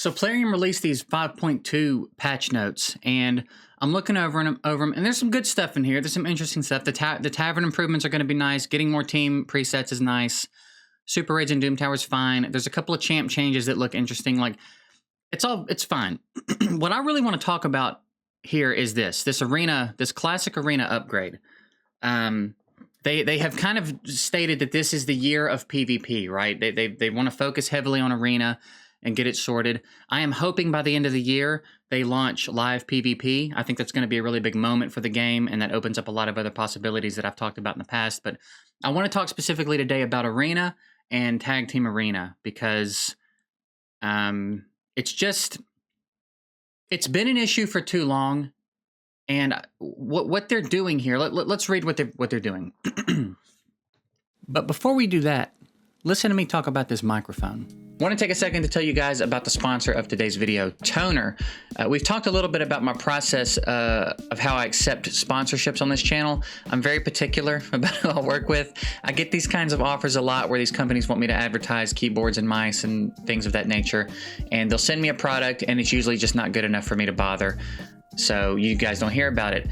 So Plarium released these 5.2 patch notes, and I'm looking over them, and there's some good stuff in here. There's some interesting stuff. The tavern improvements are going to be nice. Getting more team presets is nice. Super Raids and Doom Tower's fine. There's a couple of champ changes that look interesting. Like, it's fine. What I really want to talk about here is this classic arena upgrade. They have kind of stated that this is the year of PvP, right? They want to focus heavily on arena and get it sorted. I am hoping by the end of the year they launch live PvP. I think that's going to be a really big moment for the game, and that opens up a lot of other possibilities that I've talked about in the past. But I want to talk specifically today about arena and tag team arena because it's been an issue for too long. And what they're doing here, let's read what they're doing. But before we do that, listen to me talk about this microphone. I want to take a second to tell you guys about the sponsor of today's video, Toner. We've talked a little bit about my process of how I accept sponsorships on this channel. I'm very particular about who I work with. I get these kinds of offers a lot where these companies want me to advertise keyboards and mice and things of that nature. And they'll send me a product and it's usually just not good enough for me to bother. So you guys don't hear about it.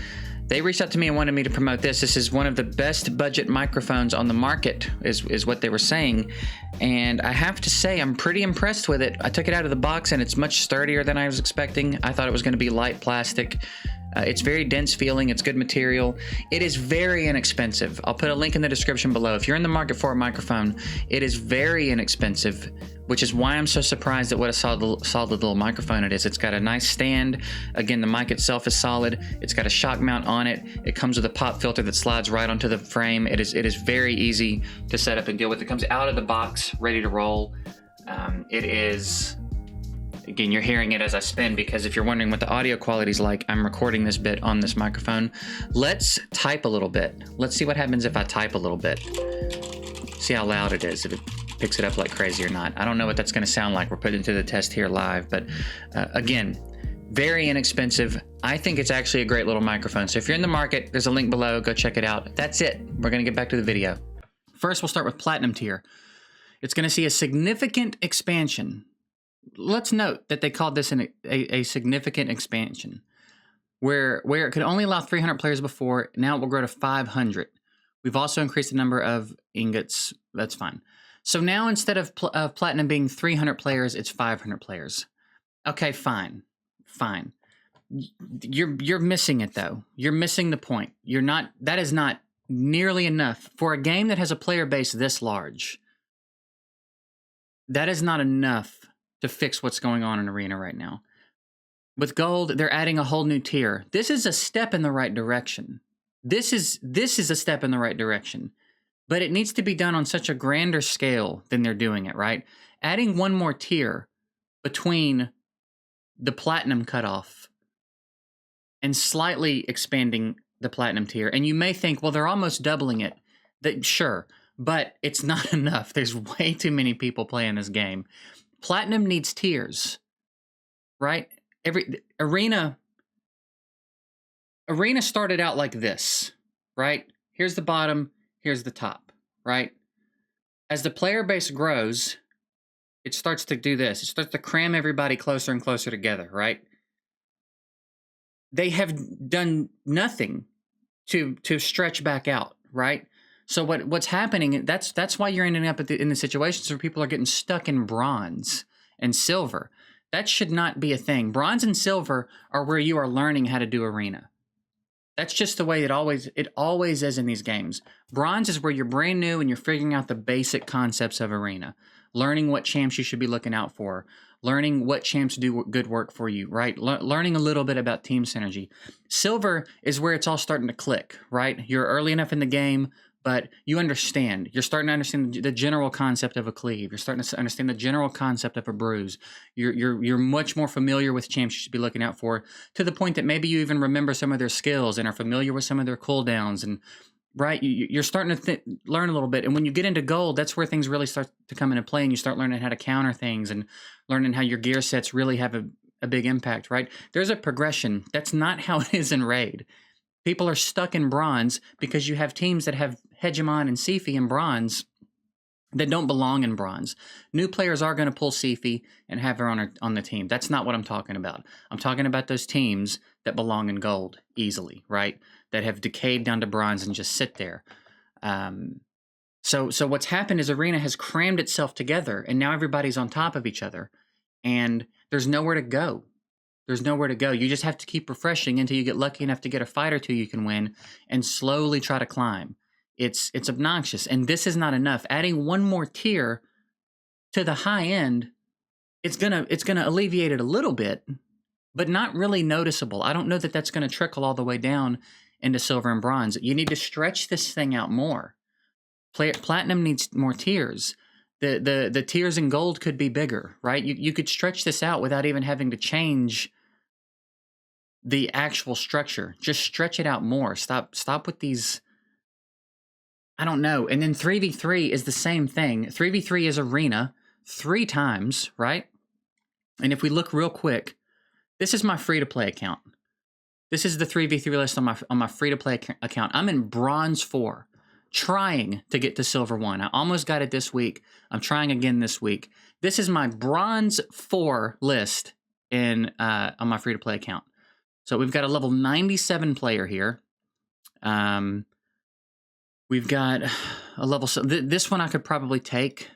They reached out to me and wanted me to promote this. This is one of the best budget microphones on the market, is what they were saying. And I have to say, I'm pretty impressed with it. I took it out of the box and it's much sturdier than I was expecting. I thought it was going to be light plastic. It's very dense feeling. It's good material. It is very inexpensive. I'll put a link in the description below. If you're in the market for a microphone, it is very inexpensive, which is why I'm so surprised at what a solid little microphone it is. It's got a nice stand. Again, the mic itself is solid. It's got a shock mount on it. It comes with a pop filter that slides right onto the frame. It is very easy to set up and deal with. It comes out of the box, ready to roll. It is... Again, you're hearing it as I spin because if you're wondering what the audio quality is like, I'm recording this bit on this microphone. Let's type a little bit. Let's see what happens if I type a little bit. See how loud it is, if it picks it up like crazy or not. I don't know what that's going to sound like. We're putting it to the test here live, but again, very inexpensive. I think it's actually a great little microphone. So if you're in the market, there's a link below. Go check it out. That's it. We're going to get back to the video. First, we'll start with Platinum tier. It's going to see a significant expansion. Let's note that they called this a significant expansion, where it could only allow 300 players before. Now it will grow to 500. We've also increased the number of ingots. That's fine. So now instead of Platinum being 300 players, it's 500 players. Okay, fine. You're missing it though. You're missing the point. That is not nearly enough for a game that has a player base this large. That is not enough to fix what's going on in Arena right now. With Gold, they're adding a whole new tier. This is a step in the right direction. This is a step in the right direction. But it needs to be done on such a grander scale than they're doing it, right? Adding one more tier between the Platinum cutoff and slightly expanding the Platinum tier. And you may think, well, they're almost doubling it. Sure, but it's not enough. There's way too many people playing this game. Platinum needs tiers, right? Arena started out like this, right? Here's the bottom, here's the top, right? As the player base grows, it starts to do this. It starts to cram everybody closer and closer together, right? They have done nothing to stretch back out, right? So what's happening, that's why you're ending up in the situations where people are getting stuck in bronze and silver. That should not be a thing. Bronze and silver are where you are learning how to do arena. That's just the way it always is in these games. Bronze is where you're brand new and you're figuring out the basic concepts of arena. Learning what champs you should be looking out for. Learning what champs do good work for you, right? Learning a little bit about team synergy. Silver is where it's all starting to click, right? You're early enough in the game, but you understand. You're starting to understand the general concept of a cleave. You're starting to understand the general concept of a bruise. You're much more familiar with champs you should be looking out for, to the point that maybe you even remember some of their skills and are familiar with some of their cooldowns. And right, you're starting to learn a little bit. And when you get into Gold, that's where things really start to come into play, and you start learning how to counter things and learning how your gear sets really have a big impact, right? There's a progression. That's not how it is in Raid. People are stuck in bronze because you have teams that have Hegemon and Sifi in bronze that don't belong in bronze. New players are going to pull Sifi and have her on the team. That's not what I'm talking about. I'm talking about those teams that belong in gold easily, right? That have decayed down to bronze and just sit there. So what's happened is Arena has crammed itself together, and now everybody's on top of each other, and there's nowhere to go. There's nowhere to go. You just have to keep refreshing until you get lucky enough to get a fight or two you can win, and slowly try to climb. It's obnoxious, and this is not enough. Adding one more tier to the high end, it's gonna alleviate it a little bit, but not really noticeable. I don't know that that's gonna trickle all the way down into silver and bronze. You need to stretch this thing out more. Platinum needs more tiers. The tiers in gold could be bigger, right? You could stretch this out without even having to change the actual structure. Just stretch it out more. Stop with these. I don't know. And then 3v3 is the same thing. 3v3 is arena 3 times, right? And if we look real quick, this is my free-to-play account. This is the 3v3 list on my free-to-play account. I'm in bronze 4, trying to get to silver 1. I almost got it this week. I'm trying again this week. This is my bronze 4 list on my free-to-play account. So we've got a level 97 player here. We've got a level. So this one I could probably take.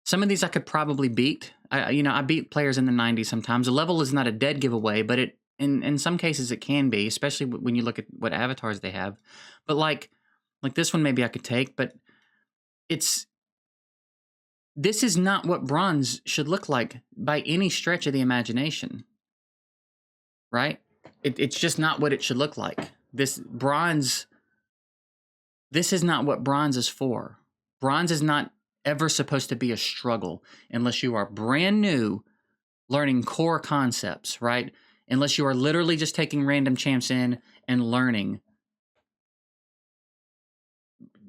Some of these I could probably beat. I beat players in the 90s sometimes. A level is not a dead giveaway, but in some cases it can be, especially when you look at what avatars they have. But like this one maybe I could take, but this is not what bronze should look like by any stretch of the imagination. Right? It's just not what it should look like. This is not what bronze is for. Bronze is not ever supposed to be a struggle unless you are brand new learning core concepts, right? Unless you are literally just taking random champs in and learning.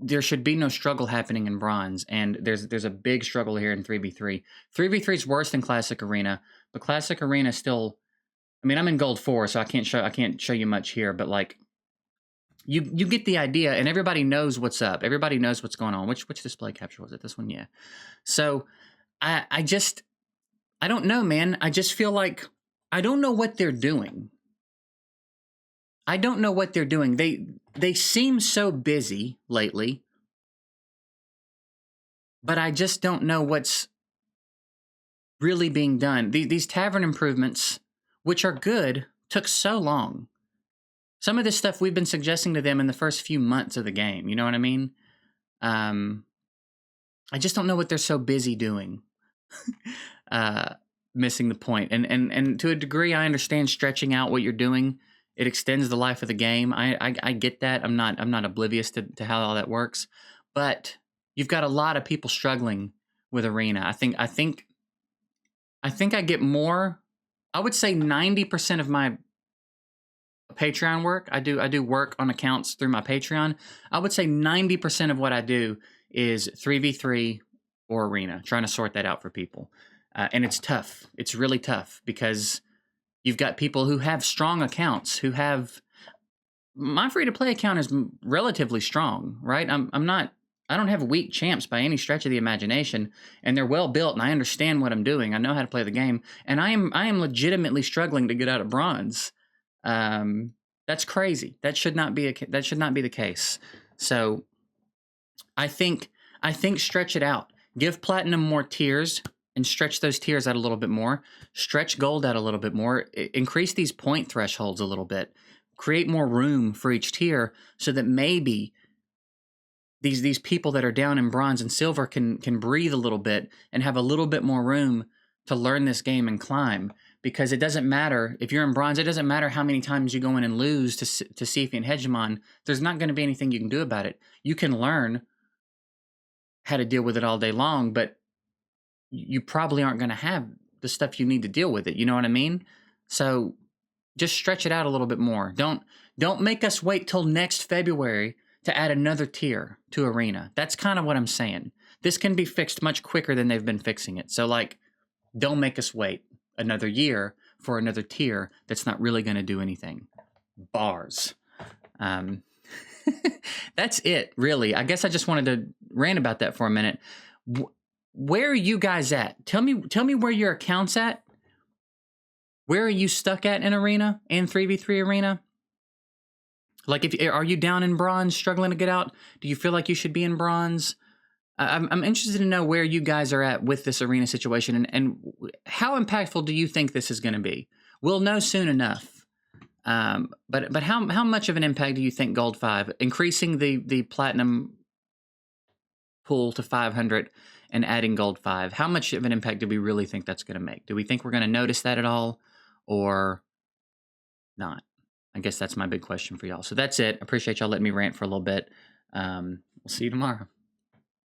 There should be no struggle happening in bronze, and there's a big struggle here in 3v3. 3v3 is worse than Classic Arena, but Classic Arena still, I mean, I'm in gold 4, so I can't show you much here, but like you get the idea, and everybody knows what's up. Everybody knows what's going on. Which display capture was it? This one, yeah. So I don't know, man. I just feel like I don't know what they're doing. I don't know what they're doing. They seem so busy lately, but I just don't know what's really being done. These tavern improvements, which are good, took so long. Some of this stuff we've been suggesting to them in the first few months of the game. You know what I mean? I just don't know what they're so busy doing. Missing the point. And to a degree, I understand stretching out what you're doing. It extends the life of the game. I get that. I'm not oblivious to how all that works. But you've got a lot of people struggling with Arena. I think I get more. I would say 90% of my Patreon work. I do work on accounts through my Patreon. I would say 90% of what I do is 3v3 or Arena, trying to sort that out for people. And it's tough. It's really tough because you've got people who have strong accounts, who have... My free-to-play account is relatively strong, right? I don't have weak champs by any stretch of the imagination, and they're well built, and I understand what I'm doing. I know how to play the game, and I am legitimately struggling to get out of bronze. That's crazy. That should not be the case. So I think stretch it out. Give platinum more tiers and stretch those tiers out a little bit more. Stretch gold out a little bit more. Increase these point thresholds a little bit. Create more room for each tier so that maybe these people that are down in bronze and silver can breathe a little bit and have a little bit more room to learn this game and climb. Because it doesn't matter, if you're in bronze, it doesn't matter how many times you go in and lose to Sifi and Hegemon. There's not going to be anything you can do about it. You can learn how to deal with it all day long, but you probably aren't going to have the stuff you need to deal with it. You know what I mean? So just stretch it out a little bit more. Don't make us wait till next February to add another tier to Arena. That's kind of what I'm saying. This can be fixed much quicker than they've been fixing it. So like, don't make us wait another year for another tier that's not really going to do anything. Bars. That's it, really. I guess I just wanted to rant about that for a minute. Where are you guys at? Tell me where your account's at. Where are you stuck at in arena and 3v3 arena? Like, are you down in bronze, struggling to get out? Do you feel like you should be in bronze? I'm interested to know where you guys are at with this arena situation, and how impactful do you think this is going to be? We'll know soon enough. But how much of an impact do you think Gold 5, increasing the platinum pool to 500 and adding Gold 5, how much of an impact do we really think that's going to make? Do we think we're going to notice that at all, or not? I guess that's my big question for y'all. So that's it. I appreciate y'all letting me rant for a little bit. We'll see you tomorrow.